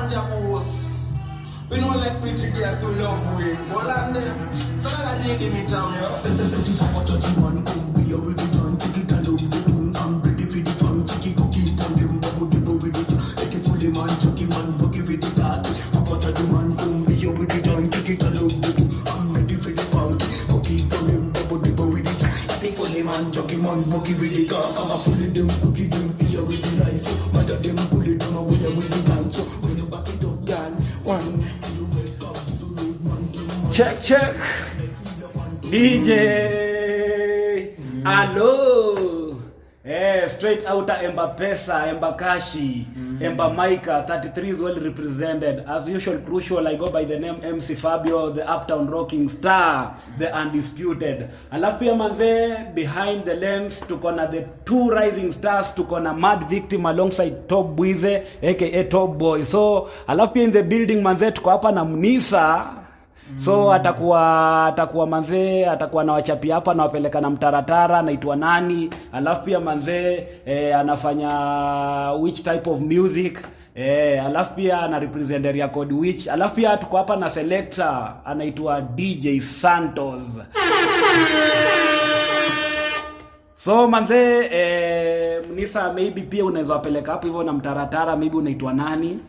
ganja boss. We don't let pretty girls to love we. But that them, so I need me down, yo. What a man come be with the joint, take it and up the tune. I'm ready for the fun, chicky cookie, and them bubble with it. Take it fully man, chucky man, boogie with the dark. What a man come be with the joint, take it and up the tune. I'm ready for the fun, cookie, and them bubble with it. Take it fully man, chucky man, boogie with the dark. I'm a fully them, cookie them, here with the life. Mother them, pull it down away with the dance. So when you back it up, girl, one. Check DJ Hello straight outer Embapesa, Embakashi, Embamaika. 33 is well represented as usual. Crucial, I go by the name MC Fabio, the uptown rocking star, the undisputed. Alafu pia manze, behind the lens tuko na the two rising stars, tuko na Mad Victim alongside Top Bwize aka Top Boy. So alafu pia in the building manze tuko hapa na Mnisa. So atakuwa manze, atakuwa na wachapi hapa na wapeleka na mtaratara, anaitwa nani. Alafu pia manze anafanya which type of music. Alafu pia ana represent area code which. Alafu pia tuko hapa na selector anaitwa DJ Santos. So manze Mnisa, maybe pia unaweza wapeleka hapo hivyo na mtaratara, maybe unaitwa nani?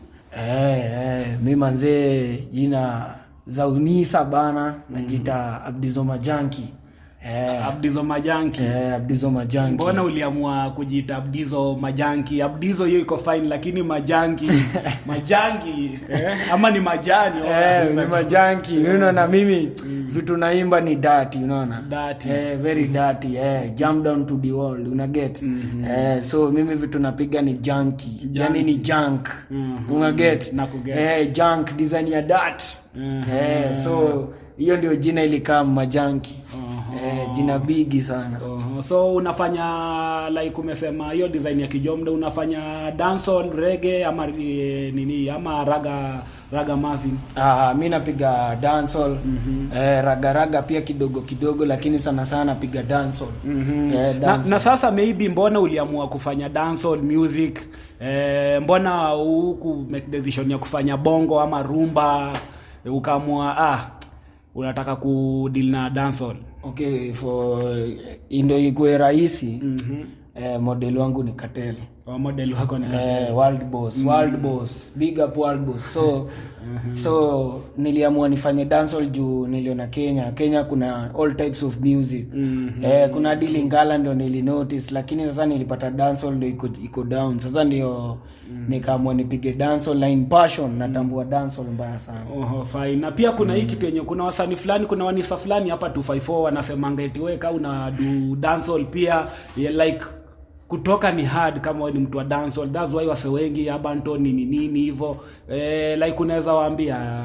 Mimi manze jina za Unisa bana, najita Abdizo Majanki. Abdizo Majanki. Abdizo Majanki. Mbona uliamua kujiita Abdizo Majanki? Abdizo hiyo iko fine, lakini Majanki Majanki ama ni majani? Ni Majanki. Unaona mimi vitu naimba ni dirty, unaona? Dirty. Very dirty. Jump down to the world, una get? So mimi vitu napiga ni junky. Yani ni junk. Una get? Nakuget. Junk design ya dirt. So hiyo ndio jina ilikaa Majanki. Jina bigi sana. So unafanya like umesema hiyo design ya kijomda, unafanya dancehall, reggae ama nini ama raga muffin? Mimi napiga dancehall. Raga pia kidogo lakini sana napiga dancehall. Na sasa maybe mbona uliamua kufanya dancehall music? Mbona huku make decision ya kufanya bongo ama rumba ukaamua unataka kudeal na dancehall? Okay, for ndio ikuwe rahisi. Model wangu ni Cartel. Model wako ni Cartel. World boss, big up world boss. So niliamua nifanye dancehall juu niliona Kenya kuna all types of music. Kuna hadi Lingala ndio nilinotice, lakini sasa nilipata dancehall ndio iko down. Sasa ndio nikaamua nipige dancehall line passion, natambua dancehall mbaya sana. Fine. Na pia kuna hii kitu yenye kuna wasanii fulani, kuna wanisa fulani hapa 254 wanasemanga eti wewe kama una do dancehall pia like kutoka ni hard kama wewe ni mtu wa dancehall. That's why wase wengi Abanton nini hivyo. Like unaweza waambia?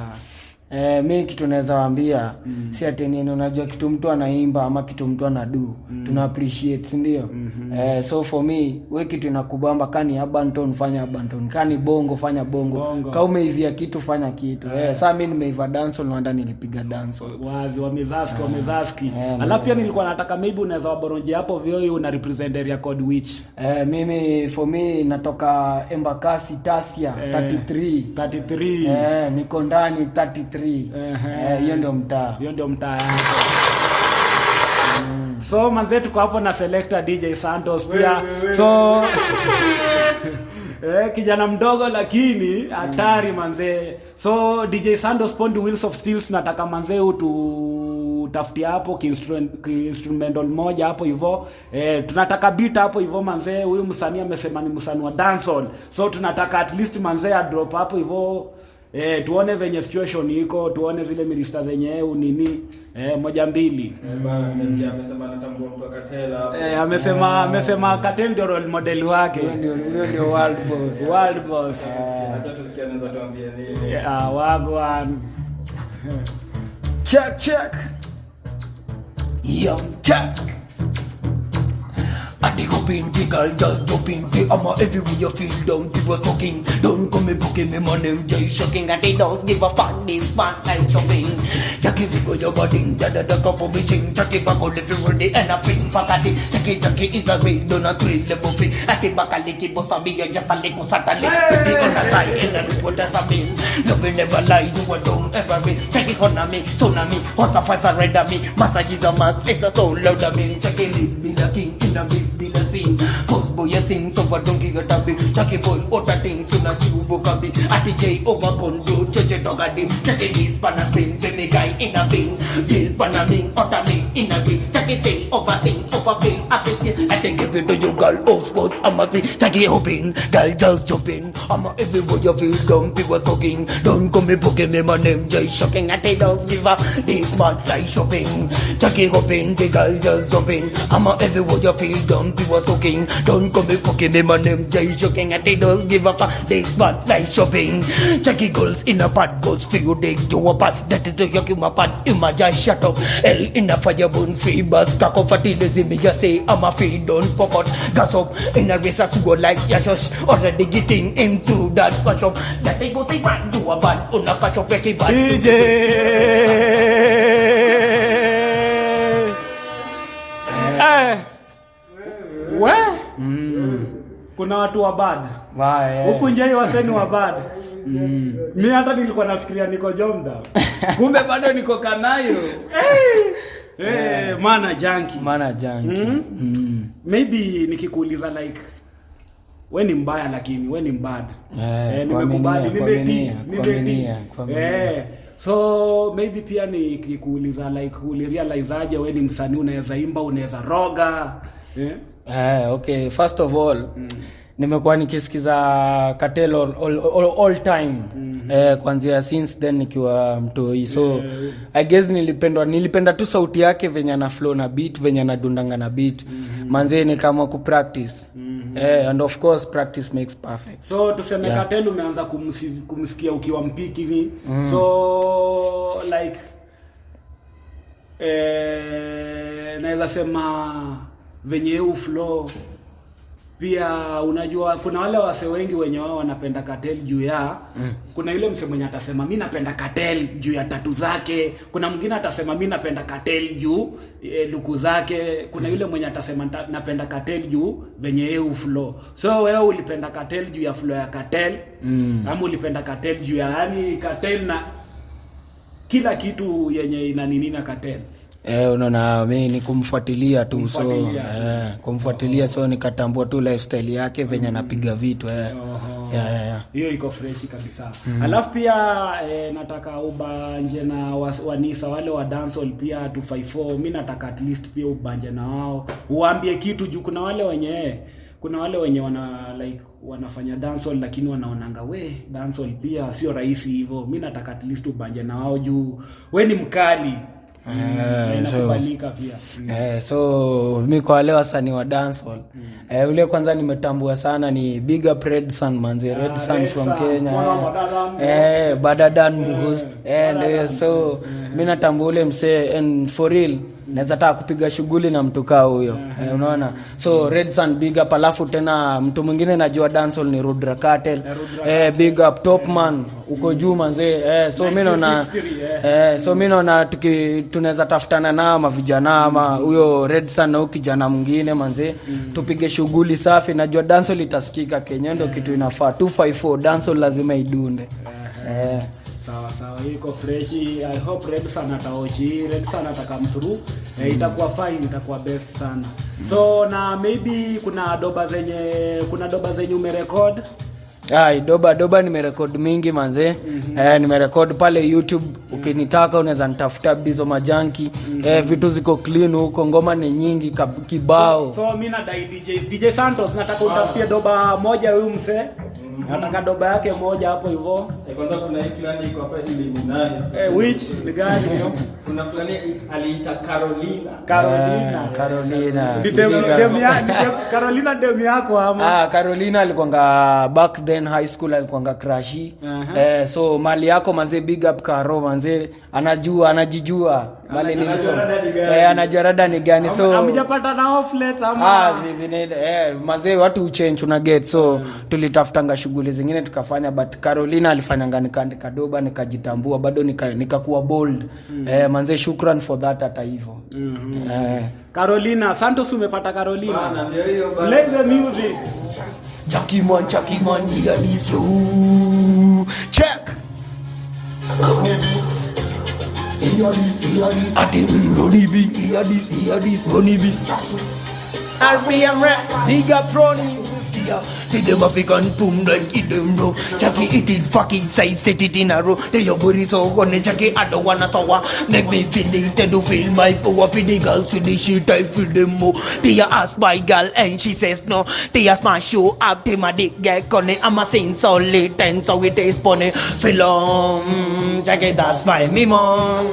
Mimi kitu naweza waambia si ati nini, unajua kitu mtu anaimba ama kitu mtu anadu tuna appreciate, ndio? So for me wewe kitu inakubamba, kani Abanton fanya Abanton, kani bongo fanya bongo. Kama umeivia kitu fanya kitu. Sasa mimi nimeiva dancehall na ndani nilipiga dancehall. Wazi wamezaski. Alafu pia nilikuwa nataka maybe unaweza waboronje hapo vyo una represent area code which? Mimi for me natoka Embakasi Tasia 33. Niko ndani 33. Hiyo ndio mtaa. So manze tuko hapo na selector DJ Santos pia. So kijana mdogo lakini hatari manze. So DJ Santos Pondi Wheels of Steels, nataka manze utaftia hapo instrumental moja hapo hivyo. Tunataka beat hapo hivyo manze. Huyu msanii amesema ni msanii wa dancehall. So tunataka at least manze a drop hapo hivyo. Tuone venye situation iko, tuone vile minister zenye nini moja mbili. Bana nimesikia amesema anatambua mtu Cartel hapo. Amesema Cartel ndio role model wake. Huyo ndio world boss. Acha tusikie anaweza tuambie nini. Wagwan. Check. Yo, check. Chatty hopping, the girl just jumping. The ama everywhere you feel down, people talking. Don't come me booking me, my name Jay Shocking. And they don't give a fuck, this man like shopping. Jackie Vigo your body, da cup of bitching. Jackie Bago live ready and a film pakati. Jackie is a real, don't a thrill level free. Ati bakaliki bosabi, you're just a lick of satellite. Pretty on a tie, and that's what does I mean. Love will never lie, you are don't ever win. Jackie Honami, Tsunami, what's the first red of me? Massage is a max, it's a soul loud of me. Jackie live, be the king, in the midst, be the scene. Post boy, you sing, so for donkey get a bit. Jackie boy, what a thing, so that you book a bit. Ati J over condo, Judge dog a dim. Jackie is panapin, baby guy in a bin. Bill panaming, otami in a bin. Jackie say, overthink, overfill, appreciate. I think if you do your girl, of course, I'm a bit. Jackie hoping, girl just jumping. I'm a everywhere you feel dumb, people talking. Don't come me booking me, my name Jay Shocking. I take don't give up, this man fly shopping. Jackie hoping, the girl just jumping. I'm a everywhere you feel dumb, people talking. Don't come me booking me, my name Jay Shocking. I take don't give up, this man fly shopping. Jackie girls in a pad, goes for you, they do a pad. That is the yuck in my pad, in my just shut up. Hell in a fire bone, free bus, crack up at the me just say, I'm a free, don't pop out. Gas up in a race as go like Yashosh. Already getting into that wash up. That they go say, man, do a bad, on a catch up, very bad. DJ we kuna watu wa bad huku nje waseni wa bad. Mimi hata nilikuwa nafikiria niko Jomda, kumbe bado niko Kanairo. Mana junkie. Maybe nikikuuliza like we ni mbaya lakini we ni bad. Nimekubali, nimetii. So maybe pia nikikuuliza like ulirealize aje we ni msanii unaweza imba, unaweza roga. Okay, first of all, nimekuwa nikisikiza Cartel all time. Kuanzia since then nikiwa mtoi. So I guess nilipenda tu sauti yake venye na flow na beat, venye na dundanga na beat. Manze ni kama ku practice. And of course practice makes perfect. So tuseme Cartel umeanza kumsikia ukiwa mpiki ni. So like naweza sema venye flow pia unajua kuna wale wase wengi wenye wao wanapenda Cartel juu ya kuna yule msemo mwenye atasema mimi napenda Cartel juu ya tatu zake, kuna mwingine atasema mimi napenda Cartel juu luku zake, kuna yule mwenye atasema napenda Cartel juu venye flow. So wewe ulipenda Cartel juu ya flow ya Cartel ama ulipenda Cartel juu ya yani Cartel na kila kitu yenye ina nini na Cartel? Unaona mimi ni kumfuatilia tu. So kumfuatilia, so nikatambua tu lifestyle yake venye anapiga vitu. Hiyo iko fresh kabisa. Alafu pia nataka ubanje na wanisa wale wa dancehall pia 254. Mimi nataka at least pia ubanje na wao. Uambie kitu juu kuna wale wenye wanafanya dancehall lakini wanaonanga dancehall pia sio rahisi hivyo. Mimi nataka at least ubanje na wao juu we ni mkali. Inakubalika pia. So mimi kwa wale wasanii wa dancehall ule kwanza nimetambua sana ni Big Up Red Sun manze. Red Sun from Kenya. Badadan Most. So mimi natambua ule msee and for real naweza taka kupiga shughuli na mtu kaa huyo. Unaona? So Red Sun big up. Alafu tena mtu mwingine najua dancehall ni Rudra Cartel. Big up Top Man uko juu manze. So mimi naona tunaweza tafutana na mavijana ama huyo Red Sun na kijana mwingine manze, tupige shughuli safi. Najua dancehall itasikika Kenya, ndio kitu inafaa. 254 dancehall lazima idunde. Sawa iko fresh. I hope Red Sun atakam through. Itakuwa fine, itakuwa best sana. So na maybe kuna doba zenye umerecord. Doba nimerecord mingi manze. Nimerecord pale YouTube. Ukinitaka unaweza nitafuta Bizo Majanki. Vitu ziko clean huko, ngoma ni nyingi kibao. So mimi na DJ Santos nataka utafutie doba moja huyu mse. Nataka doba yake moja hapo hivyo. Kwanza kuna hii fulani iko hapa ili ni nani? Which ni gani hiyo? Kuna fulani aliita Carolina. Carolina demu yako ama? Carolina alikuanga back then high school alikuanga crushi. So mali yako manze, big up Karo manze, anajijua mali nilisoma. Anajarada ni gani? So hamjapata na off late ama? Manze watu uchange una get, so tulitafutanga shughuli zingine tukafanya, but Carolina alifanyanga nikaandika doba nikajitambua bado nikakuwa bold. Manze shukran for that hata hivyo. Carolina Santos, umepata Carolina. Bana ndio hiyo bana. Play the music. Chucky man, yeah, this you. Check. RBM rap, big up Ronnie. See them African boom like it them bro. Chucky eat it fucking size, set it in a row. They your body so gonna Chucky, I don't wanna sour. Make me feel it, to feel my power. For the girls with the shit, I feel them more. They ask my girl and she says no. They ask my show up, they my dick get on it. I'm a saying so late and so it is funny. Feel on, Chucky that's my me mom.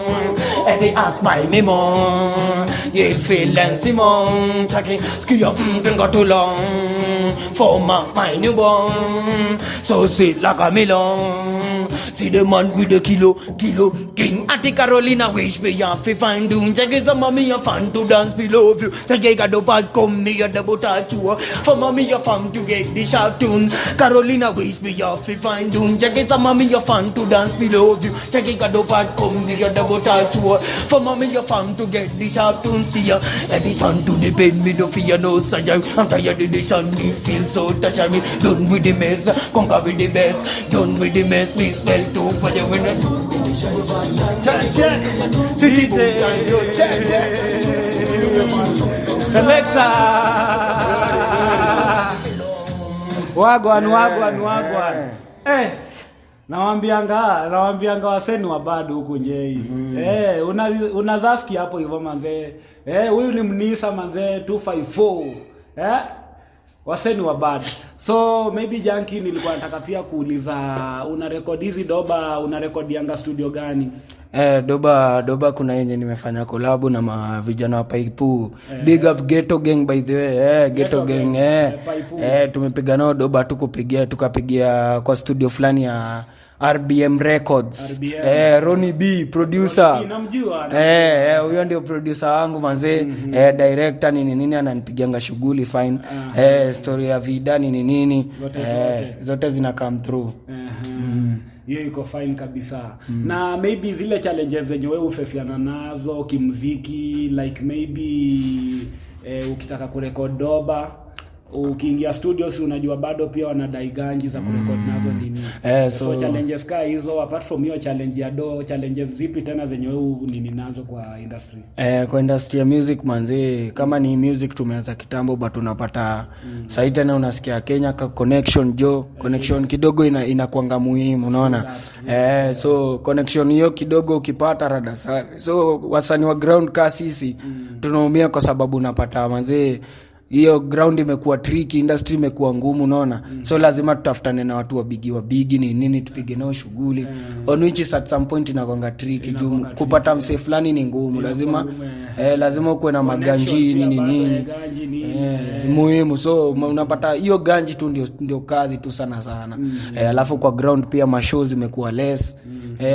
And they ask my me mom. You feel and Simon, Chucky ski up, don't go too long. For my newborn, so sweet like a melon. See the man with the kilo king. Auntie Carolina wish me ya fi find doom. Check is a mommy a fan to dance below you. Check I got the bad come me a double tattoo. For mommy a fan to get the sharp tune. Carolina wish me ya fi find doom. Check is a mommy a fan to dance below you. Check I got the bad come me a double tattoo. For mommy a fan to get the sharp tune. See ya, every sun to the pain me no fear no such. I'm tired of the sun, me feel so touch me. Done with the mess, conquer with the best. Done with the mess, please spell to for the winner. Check. City boom time, yo, check. Selector. Wagwan. Nawambianga waseni wa bado huku njei. Unazaski hapo hivyo manze. Huyu ni Mnisa manze 254. Waseni wa bado. So maybe Janky, nilikuwa nataka pia kuuliza, una record hizi doba, una record yanga studio gani? Doba kuna yenye nimefanya collab na vijana wa Paipu. Big up Ghetto Gang by the way. Ghetto Gang. Tumepiga nao doba tukapigia kwa studio fulani ya RBM Records. Ronnie B producer. Namjua. Huyo ndio producer wangu manze. Director nini ananipigianga shughuli fine. Story ya vida nini. Zote zina come through. Hiyo iko fine kabisa. Na maybe zile challenges zenye wewe ufesiana nazo kimuziki, like maybe ukitaka kurekod doba, ukiingia studio si unajua bado pia wanadai ganji za kurekod nazo nini. So challenges ka hizo, apart from hiyo challenge ya challenges zipi tena zenye wewe nini nazo kwa industry? Kwa industry ya music manzi, kama ni music tumeanza kitambo, but unapata sasa tena unasikia Kenya ka connection kidogo inakuanga muhimu, unaona. So connection hiyo kidogo ukipata rada safi. So wasanii wa ground ka sisi tunaumia kwa sababu unapata manzi hiyo ground imekuwa tricky, industry imekuwa ngumu, unaona. So lazima tutafutane na watu wa bigi nini tupige nao shughuli. On which at some point inagonga tricky juu kupata mse fulani ni ngumu. Lazima uwe na maganji nini. Muhimu. So unapata hiyo ganji tu ndio kazi tu sana. Alafu kwa ground pia mashows imekuwa less.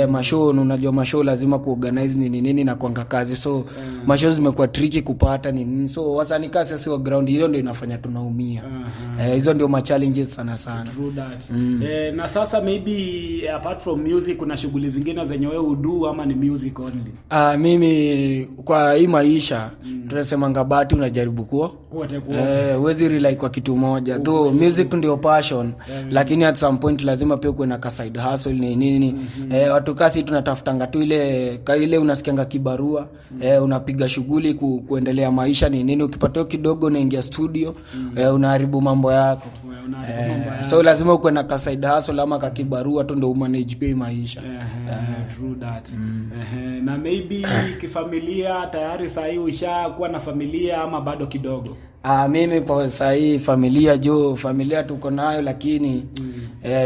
Mashow unajua mashow lazima kuorganize nini na kuanga kazi. So mashows imekuwa tricky kupata nini. So wasanii kasi sisi wa ground hiyo ndio inafanya tunaumia. Hizo ndio ma challenges sana. True that. Na sasa maybe apart from music kuna shughuli zingine zenye wewe udu ama ni music only? Mimi kwa hii maisha tunasema ngabati unajaribu kuwa huwezi rely kwa kitu moja. Though music ndio passion, lakini at some point lazima pia kuwe na ka side hustle nini. Watu kasi tunatafutanga tu ile unasikianga kibarua, unapiga shughuli kuendelea maisha nini. Ukipata kidogo unaingia studio, unaharibu mambo yako. So lazima uwe na ka side hustle ama ka kibarua tu ndio umanage pia maisha. True that. Na maybe kifamilia tayari sasa hii ushakuwa na familia ama bado kidogo? Mimi kwa sasa hii familia tuko nayo, lakini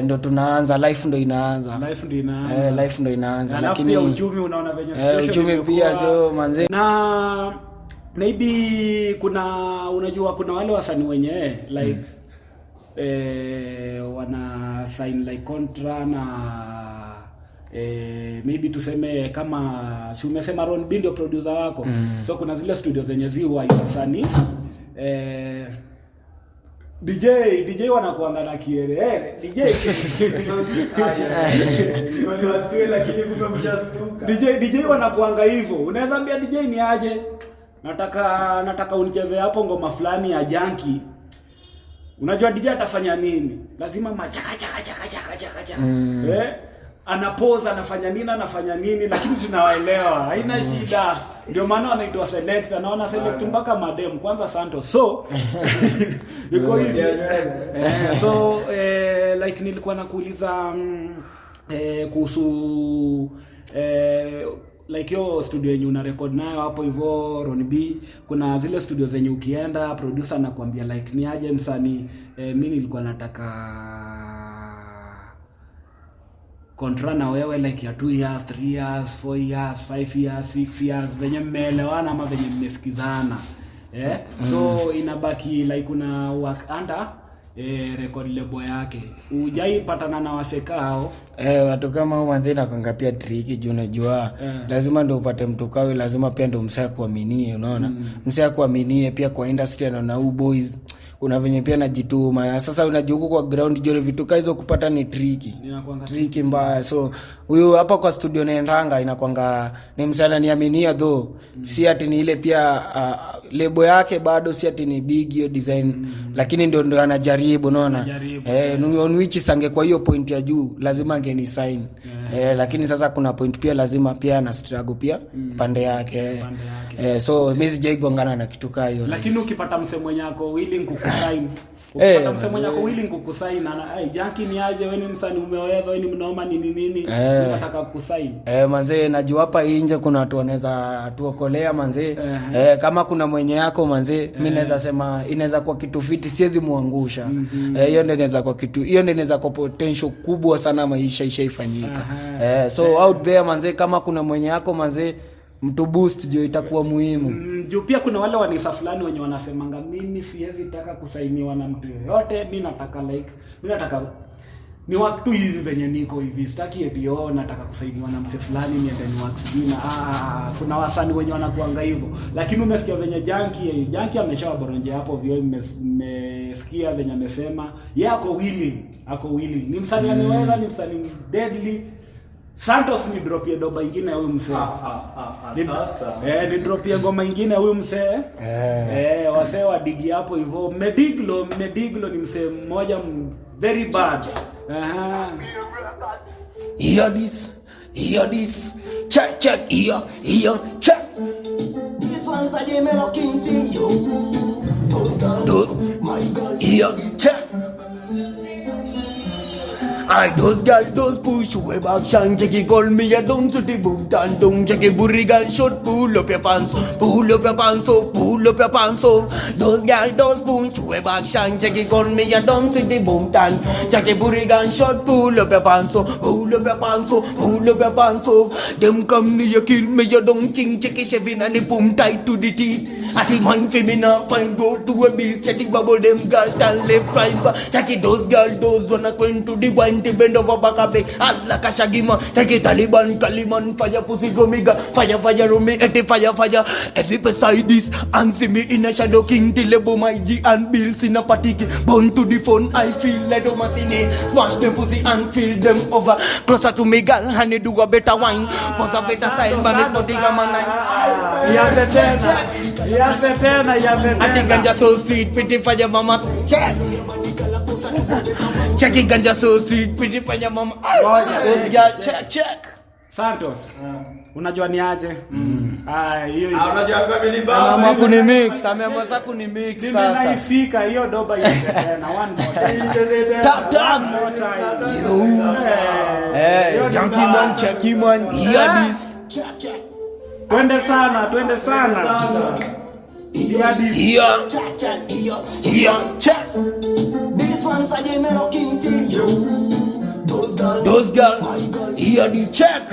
ndo tunaanza, life ndo inaanza. Life ndo inaanza. Lakini pia uchumi unaona venye uchumi pia jo manze. Na maybe unajua kuna wale wasanii wenye like wana sign like contra na maybe tuseme kama si umesema Ron B ndio producer wako. So kuna zile studio zenye ziwa wasanii DJ wanakuanga na kiere DJ wanakuanga hivyo. Unaweza ambia DJ ni aje, nataka unicheze hapo ngoma fulani ya Junkie. Unajua DJ atafanya nini? Lazima machaka anapoza anafanya nini lakini tunawaelewa, haina shida. Ndio maana wanaitwa selector, naona select mpaka madem kwanza Santos. So yuko hivi. So like nilikuwa nakuuliza kuhusu like yo studio yenye una record nayo hapo hivyo Ron B, kuna zile studio zenye ukienda producer anakuambia like ni aje msanii, mimi nilikuwa nataka kontra na wewe like ya 2 years, 3 years, 4 years, 5 years, 6 years, venye mmeelewana ama venye mmesikizana. So inabaki like una work under record label yake. Ujai patana na wasekao watu kama hao manze na kangapia tricky juu unajua lazima ndio upate mtu kawe, lazima pia ndio msaya kuaminie, unaona msaya kuaminie pia kwa industry na boys kuna venye pia najituma. Na sasa unajuku kwa ground jole vitu kaizo kupata ni tricky mbaya. So huyu hapa kwa studio naendanga inakwanga ni msana niaminia though. Si ati ni ile pia lebo yake bado si ati ni big hiyo design lakini ndio anajaribu, unaona. On which sange kwa hiyo point ya juu lazima angeni sign. Lakini sasa kuna point pia lazima pia na struggle pia pande yake. So mimi sijaigongana na kitu kama hiyo. Lakini ukipata msemo yako willing kukusign, ukipata msemo yako willing kukusign na Junkie ni aje, wewe ni msanii umeweza, wewe ni mnoma nini nataka kukusign. Manze najua hapa nje kuna watu wanaweza tuokolea manze. Kama kuna mwenye yako manze mimi naweza sema inaweza kwa kitu fiti, siwezi muangusha. Hiyo ndio inaweza kwa kitu, hiyo ndio inaweza kwa potential kubwa sana maisha ishaifanyika. So out there manze, kama kuna mwenye yako manze mtu boost jo itakuwa muhimu. Juu pia kuna wale wanisa fulani wenye wanasemanga mimi siwezi taka kusainiwa na mtu yoyote, mimi nataka ni watu hivi venye niko hivi, sitaki eti nataka kusainiwa na mse fulani niende ni waxina. Kuna wasanii wenye wanakuanga hivyo. Lakini umesikia venye Junkie ameshawaboronje hapo vile mmesikia venye amesema yeye ako willing. Ni msanii ameweza, ni msanii deadly. Santos ni dropie doba ingine huyu msee. Sasa. Ni dropie ngoma ingine huyu msee. Wase wa digi hapo hivyo. Mediglo ni msee mmoja very bad. Hear this. Check, here, check. This one's a game of king thing, yo. My God, here, check. Those guys, those push way back, shan check it, call me a down to the boot and don't check it, burrigan shot, pull up your pants off. Those guys, those push way back, shan check it, call me a down to the boot and check it, burrigan shot, pull up your pants off. Them come near kill me, you don't ching check it, shaving and the boom tight to the teeth. I think one femina find go to a beast, check it, bubble them girls and left right, check it, those girls, those wanna going to the wine. Bend over back a big Allah Kashagima, take it Taliban, Kaliman, fire pussy gomiga, fire rumi, fire. Every beside this, and see me in a shadow king, Tilebo my G and bills in a patiki. Born to the phone, I feel like a machine. Smash them pussy and fill them over. Closer to me, girl, honey, do a better wine. Put a better style, man, it's for the man. I think I'm just so sweet, pretty fire mama. Check. Check it, ganja so sweet, pretty fanya mama. Those girl, check. Santos. Unajua ni aje? Hiyo unajua kwa mimi mama kunimix, ameamua kunimix sasa. Mimi naifika hiyo doba ile tena one more time. Tap. Junkie man, check man. Hear this. Check. Twende sana. Here, check. This one's a game of king thing, yo. Those girls, hear the check.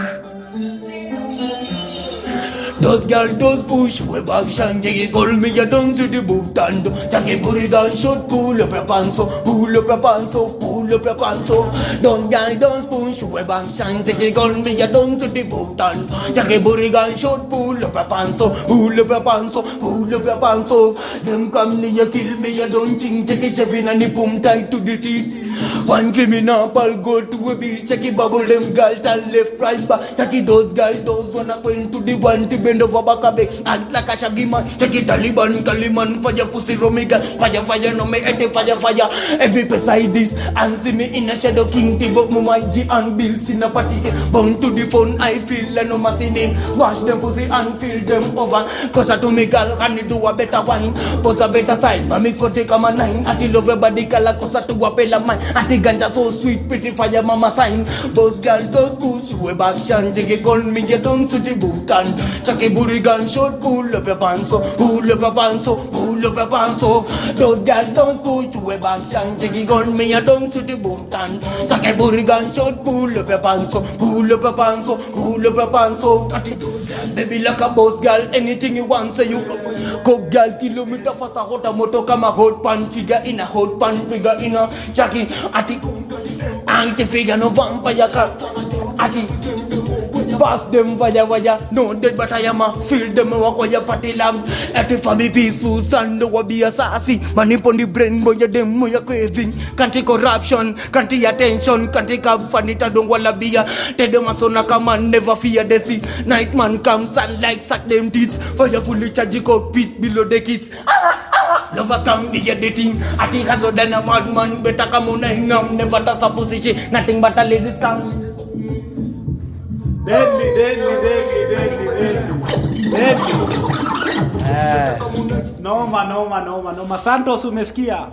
Those girls, those push, we back shine, jiggy call me, you down to the boot and jackie booty down, short, pull up your pants off, pull up your pants off, pull up your pants off. Don't girl, don't push, we back shine, jiggy call me, you down to the boot and jackie booty down, short, pull up your pants off, pull up your pants off, pull up your pants off. Them come me, you kill me, you don't think, jackie shaving and the boom tight to the teeth. One for me now, I'll go to a beach, check it bubble them girl, turn left, right, back. Check it those guys, those wanna point to the one to bend over back a bit. Act like a shaggy man, check it Taliban, Kaliman, fire pussy Romiga, fire, fire, no me ete, fire, fire. Every beside this, and see me in a shadow king, tibok mo my G and bills in a party. Bound to the phone, I feel and no machine. Smash them pussy and fill them over. Cause I to me girl, can you do a better wine? Pose a better side, mami for take a man nine. Ati love everybody color, cause I to a pela mine. Ati ganja so sweet, pretty fire mama sign. Those girls, those push, we back shan. Jiggy call me, get on to the boot and chuck a booty gun short, pull up your pants off, pull up your pants off, pull up your pants off. Those girls, those push, we back shan. Jiggy call me, get on to the boot and chuck a booty gun short, pull up your pants off, pull up your pants off, pull up your pants off. Baby like a boss girl, anything you want, say you cook girl, kilometer faster, hot a motor, come a hot pan figure in a hot pan figure in a Jackie. Ati, anti figure no vampire car. Ati, pass them vaya, no dead but I am a feel them walk where your party lamb. Ati for me peaceful son, no will be a sassy. Money upon the brain, boy, them more craving. Can't take corruption, can't take attention, can't take up fun, it don't wanna be a. Tell them a son, come on, never fear the sea. Night man comes and like suck them teeth. Fire fully charge cockpit below the kids. Lovers come be a dating. I think I saw than a madman. Better come on, never touch a position. Nothing but a lazy scam. Deadly. Noma. Santos umesikia?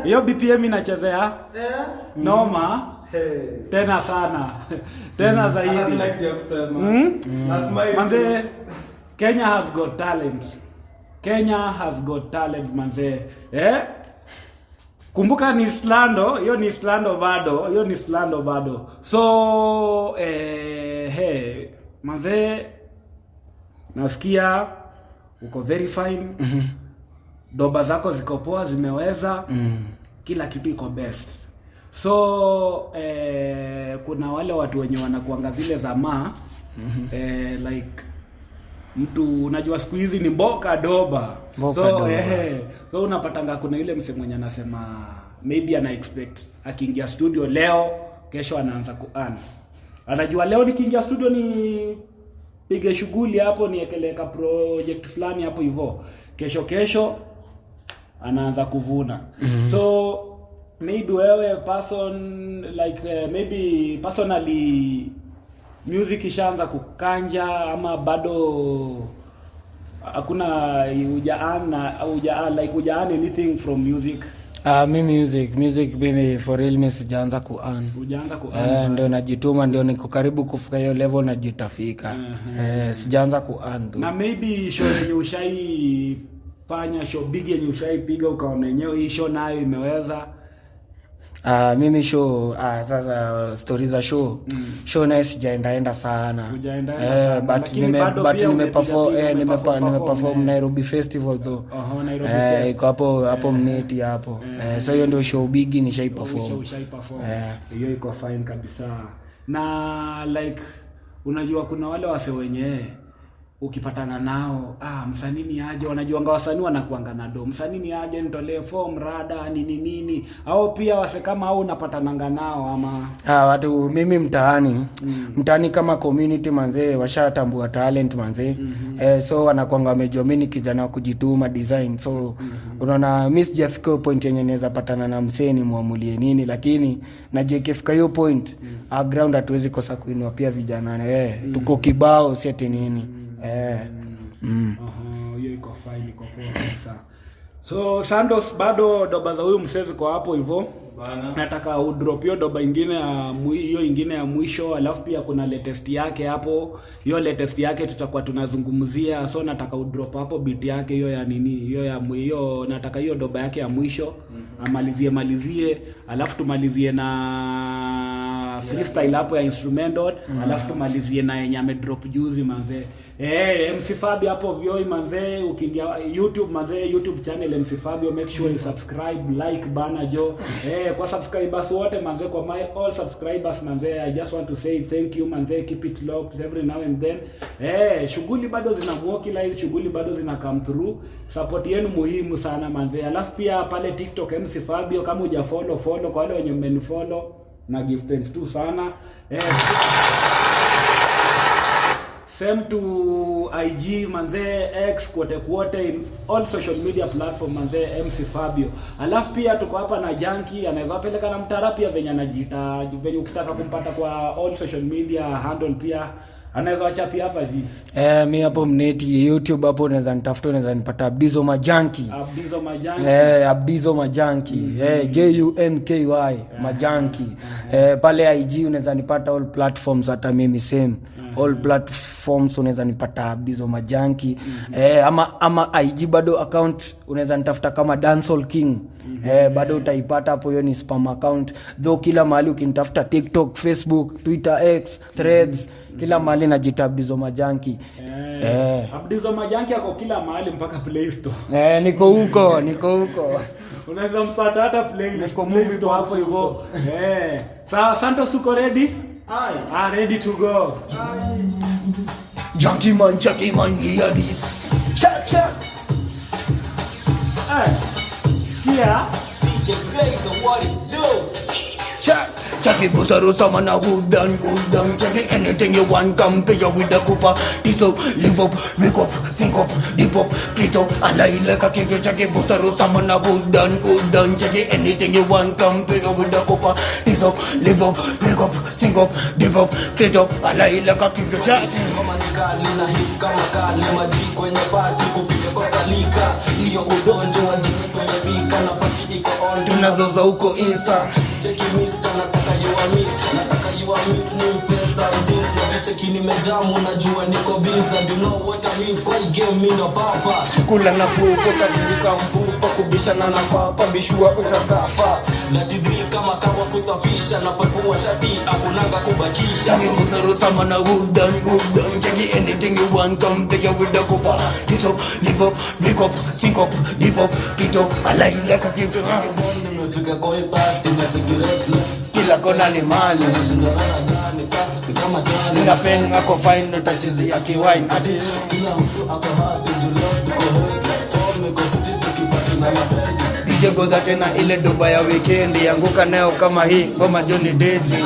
Hiyo BPM inachezea? Noma. Tena sana. Tena zaidi. Manze, Kenya has got talent. Kenya has got talent manze. Kumbuka ni Slando, hiyo ni Slando bado. So manze, nasikia uko very fine. Doba zako ziko poa, zimeweza. Kila kitu iko best. So kuna wale watu wenye wanakuanga zile zamaa like mtu unajua siku hizi ni mboka doba. So unapatanga kuna ile msemo mwenye anasema maybe ana expect akiingia studio leo, kesho anaanza kuana. Anajua leo nikiingia studio ni pige shughuli hapo, niekeleka project fulani hapo hivyo. Kesho anaanza kuvuna. So maybe wewe person like maybe personally music ishaanza kukanja ama bado hakuna hujaana anything from music? Music mimi for real mimi sijaanza kuan. Hujaanza kuan? Ndio najituma, ndio niko karibu kufika hiyo level na jitafika. Sijaanza kuan tu. Na maybe show yenye ushaifanya, show big yenye ushaipiga ukaona yenyewe hii show nayo imeweza? Mimi show sasa stories za show naye sijaenda sana. But nimeperform Nairobi Festival though. Nairobi Festival. Iko hapo mneti hapo. So hiyo ndio show big nishaiperform. Hiyo iko fine kabisa. Na like unajua kuna wale wase wenyewe ukipatana nao, msanii ni aje, wanajuanga wasanii wanakuanga na do. Msanii ni aje, nitolee form rada nini. Au pia wase kama au unapatananga nao ama watu mimi mtaani kama community manze washatambua talent manze. So wanakuanga wamejua mimi kijana wa kujituma design. So unaona mimi sijafika point yenye naweza patana na mseni muamulie nini, lakini najua ikifika hiyo point ground hatuwezi kosa kuinua pia vijana. Tuko kibao seti nini. Hiyo iko fine, iko poa kabisa. So Santos bado doba za huyu msezi kwa hapo hivyo. Bana. Nataka udrop hiyo doba ingine ya hiyo ingine ya mwisho, alafu pia kuna latest yake hapo. Hiyo latest yake tutakuwa tunazungumzia, so nataka udrop hapo beat yake hiyo ya nini, hiyo ya hiyo, nataka hiyo doba yake ya mwisho amalizie, alafu tumalizie na freestyle hapo ya instrumental, alafu tumalizie na yenye amedrop juzi manze. MC Fabio hapo Vioi manze, ukiingia YouTube manze, YouTube channel MC Fabio, make sure you subscribe, like bana jo. Kwa subscribers wote manze, kwa my all subscribers manze, I just want to say thank you manze, keep it locked every now and then. Shughuli bado zinamuoki live, shughuli bado zina come through. Support yenu muhimu sana manze. Alafu pia pale TikTok MC Fabio, kama hujafollow follow, kwa wale wenye mmenifollow na give thanks tu sana. Same to IG manze, X kwote in all social media platform manze, MC Fabio. Alafu pia tuko hapa na Junkie, anaweza peleka na mtara pia venye anajiita, venye ukitaka kumpata kwa all social media handle pia anaweza wachapia hapa hivi. Mi hapo mneti YouTube hapo unaweza nitafuta, unaweza nipata Abdizo Majanki. Abdizo Majanki. Abdizo Majanki. JUNKY Majanki. Pale IG unaweza nipata all platforms, hata mimi same. All platforms unaweza nipata Abdizo Majanki. Ama IG bado account unaweza nitafuta kama Dancehall King. Bado utaipata hapo, hiyo ni spam account. Though kila mahali ukinitafuta TikTok, Facebook, Twitter, X, Threads, kila mahali najita Abdizo Majanki. Abdizo Majanki ako kila mahali mpaka Play Store. Niko huko. Unaweza mpata hata playlist kwa movie tu hapo hivyo. Sawa, Santos uko ready? Ready to go. Junkie man, hear this. Check. Yeah. DJ Blaze, what it do? Check it, Busaro, someone who's done. Check it, anything you want, come pay you with the cooper. This up, live up, wake up, sink up, dip up, clit up. I like a kick, check it, Busaro, someone who's done. Check it, anything you want, come pay you with the cooper. This up, live up, wake up, sink up, dip up, clit up. I like a kick, check. Kama nikali na hip kama kali maji kwenye party kupiga Costa Rica. Hiyo udonjo hadi tumefika na party iko on. Tunazoza huko Insta. Cheki mister, nataka you are miss ni pesa this na cheki nimejamu, najua niko busy, you know what I mean, kwa game mimi ndo papa Kula na pupo katika mfupa, kubishana na papa bishua utasafa. na tidri kama kawa kusafisha na papua shati akunanga kubakisha. Check it, Busaro, someone who's done. Check it, anything you want, come pay you with the cooper. This up, live up, wake up, sink up, dip up, clit up. I like a kick, Nimefika kwa hii party na cheki red kila kona ni mali. ni kama jana Ninapenda kwa fine utachizi ya kiwine hadi kila mtu ako happy Juliet tuko hoi form iko fiti tukipata na mapenzi DJ Godha tena ile doba ya weekend yanguka nayo kama hii ngoma Johnny Deadly.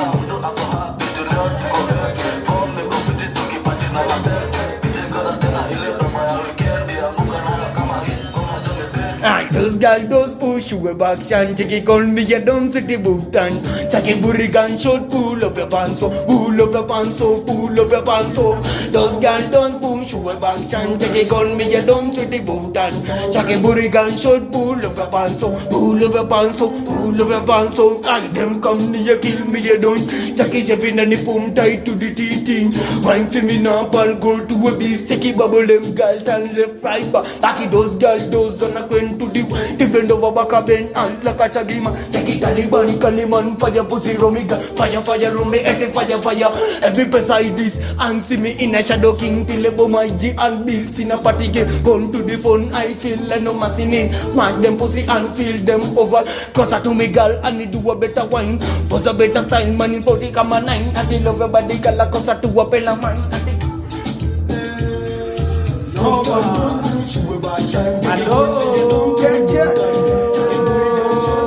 Those girls, those push you back, shan. Check it, call me your down city bootan. Check it, burigan short, pull up your pants off, pull up your pants off, pull up your pants off. Those girls, don't push you back, shan. Check it, call me your down city bootan. Check it, burigan short, pull up your pants off, pull up your pants off, pull up your pants off. I them come near, kill me you don't. Check it, Jeffin and the pum tight to the teeth. Wine for me now, I'll go to a beast. Check it, bubble them girls and left right back. Taki those girls, those on a queen to the bend over back a bend and like a shagima. Check it, Taliban, Kaliman, fire pussy romiga, fire rumi, fire. Every beside this and see me in a shadow king till a my G and bills in a party game. Gone to the phone, I feel like no machine. Smash them pussy and feel them over. Cause I to me girl, I need do a better wine. Pose a better sign, money 40 come a 9. I tell over body girl, I cause I to a pela man.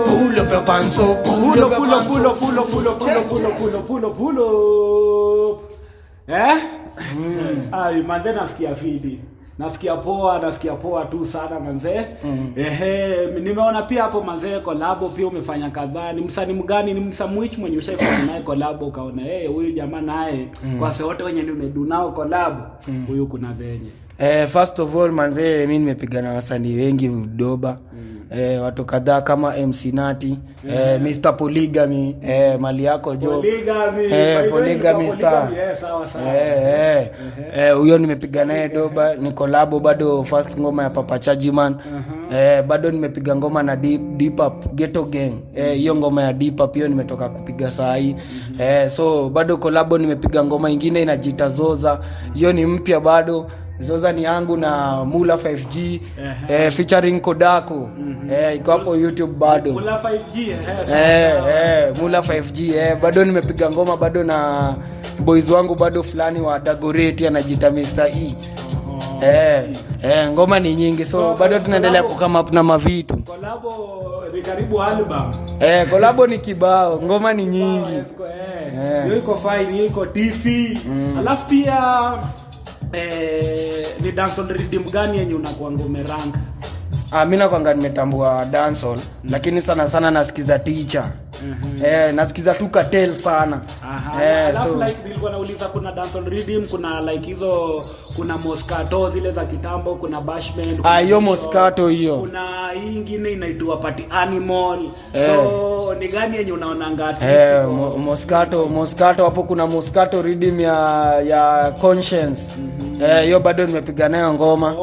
Pull up your pants up, pull up. Manze nasikia poa tu sana manze. Nimeona pia hapo manze collab pia umefanya kadhaa. Ni msanii mgani, ni msamwich mwenye ushaifanya naye collab ukaona huyu jamaa naye kwa wote wenye nimedunao collab huyu kuna venye First of all manzee, mimi nimepiga na wasanii wengi Doba. Watu kadhaa kama MC Nati, Mr Polygamy, mali yako jo. Polygamy star. Sawa sawa. Huyo nimepiga naye Doba, ni collab bado first ngoma ya Papa Chajiman. Bado nimepiga ngoma na Deep Up Ghetto Gang. Hiyo ngoma ya Deep Up hiyo nimetoka kupiga saa hii. So bado collab nimepiga ngoma nyingine inajiita Zoza. Hiyo ni mpya bado. Zoza ni yangu na Mula 5G featuring Kodako. Iko hapo YouTube bado. Mula 5G Mula 5G bado nimepiga ngoma bado na boys wangu bado fulani wa Dagoretti anajiita Mr. E. Ngoma ni nyingi so bado tunaendelea kukama up na mavitu. Kolabo ni karibu album. Kolabo ni kibao, ngoma ni nyingi. Hiyo iko fine, hiyo iko TV. Alafu pia ni dancehall rhythm gani yenye unakuwa umerank? Mimi nakwanga nimetambua dancehall, lakini sana sana nasikiza Teacher. Nasikiza tu Cartel sana. So like nilikuwa nauliza kuna dancehall rhythm, kuna like hizo, kuna Moscato zile za kitambo, kuna Bashment. Hiyo Moscato hiyo. Kuna hii nyingine inaitwa Party Animal. So ni gani yenye unaona ngati? Moscato hapo kuna Moscato rhythm ya Conscience. Hiyo bado nimepiga nayo ngoma.